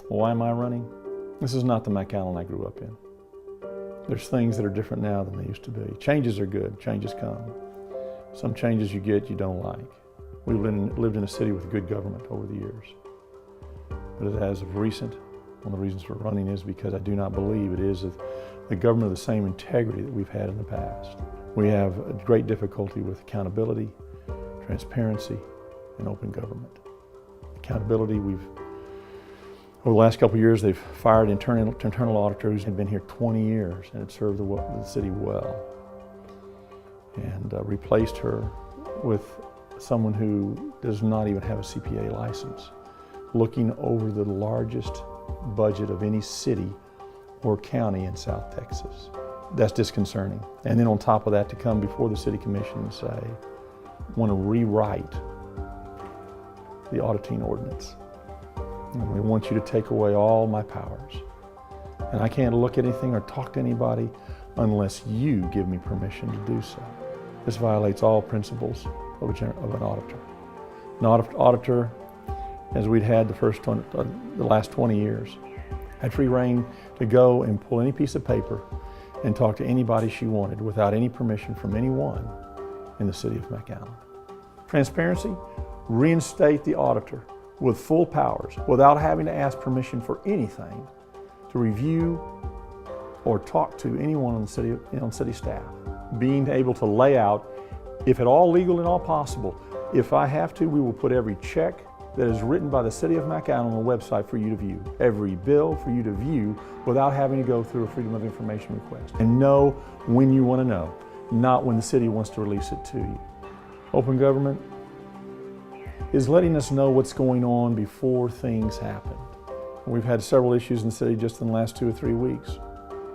Why am I running? This is not the McAllen I grew up in. There's things that are different now than they used to be. Changes are good, changes come. Some changes you get you don't like. We've lived in a city with good government over the years. But as of recent, one of the reasons for running is because I do not believe it is the government of the same integrity that we've had in the past. We have a great difficulty with accountability, transparency, and open government. Accountability, over the last couple of years, they've fired an internal auditor who's been here 20 years and had served the city well, and replaced her with someone who does not even have a CPA license, looking over the largest budget of any city or county in South Texas. That's disconcerting. And then on top of that, to come before the City Commission and say, want to rewrite the auditing ordinance. And we want you to take away all my powers. And I can't look at anything or talk to anybody unless you give me permission to do so. This violates all principles of an auditor. An auditor, as we'd had the last 20 years, had free reign to go and pull any piece of paper and talk to anybody she wanted without any permission from anyone in the city of McAllen. Transparency, reinstate the auditor with full powers without having to ask permission for anything to review or talk to anyone on the city staff. Being able to lay out, if at all legal and all possible, if I have to, we will put every check that is written by the City of McAllen on the website for you to view. Every bill for you to view without having to go through a Freedom of Information request. And know when you want to know, not when the city wants to release it to you. Open government is letting us know what's going on before things happen. We've had several issues in the city just in the last 2 or 3 weeks.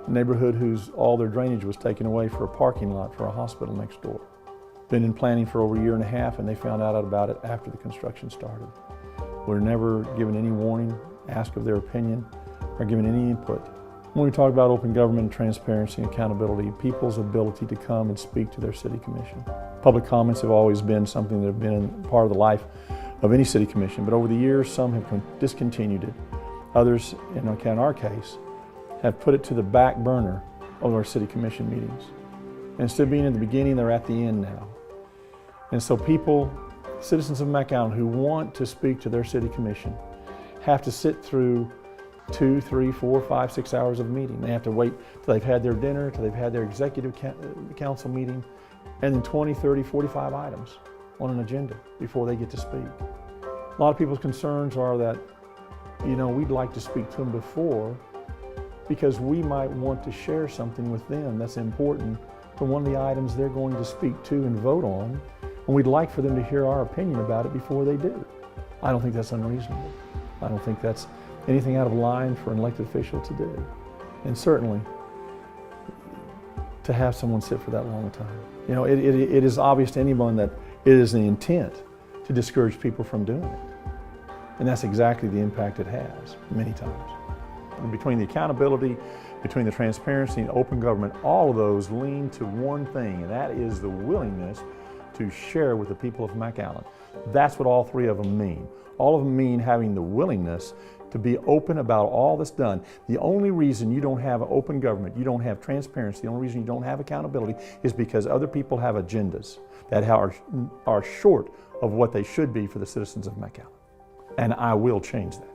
A neighborhood whose all their drainage was taken away for a parking lot for a hospital next door. Been in planning for over 1.5 years, and they found out about it after the construction started. We're never given any warning, asked of their opinion, or given any input. When we talk about open government, transparency, and accountability, people's ability to come and speak to their city commission. Public comments have always been something that have been part of the life of any city commission, but over the years, some have discontinued it. Others, in our case, have put it to the back burner of our city commission meetings. And instead of being at the beginning, they're at the end now. And so people, citizens of McAllen who want to speak to their city commission have to sit through 2, 3, 4, 5, 6 hours of meeting. They have to wait till they've had their dinner, till they've had their executive council meeting, and then 20, 30, 45 items on an agenda before they get to speak. A lot of people's concerns are that, we'd like to speak to them before because we might want to share something with them that's important to one of the items they're going to speak to and vote on, and we'd like for them to hear our opinion about it before they do. I don't think that's unreasonable. I don't think that's anything out of line for an elected official to do. And certainly, to have someone sit for that long a time. It is obvious to anyone that it is the intent to discourage people from doing it. And that's exactly the impact it has, many times. And between the accountability, between the transparency and open government, all of those lean to one thing, and that is the willingness to share with the people of McAllen. That's what all three of them mean. All of them mean having the willingness to be open about all that's done. The only reason you don't have open government, you don't have transparency, the only reason you don't have accountability is because other people have agendas that are short of what they should be for the citizens of McAllen. And I will change that.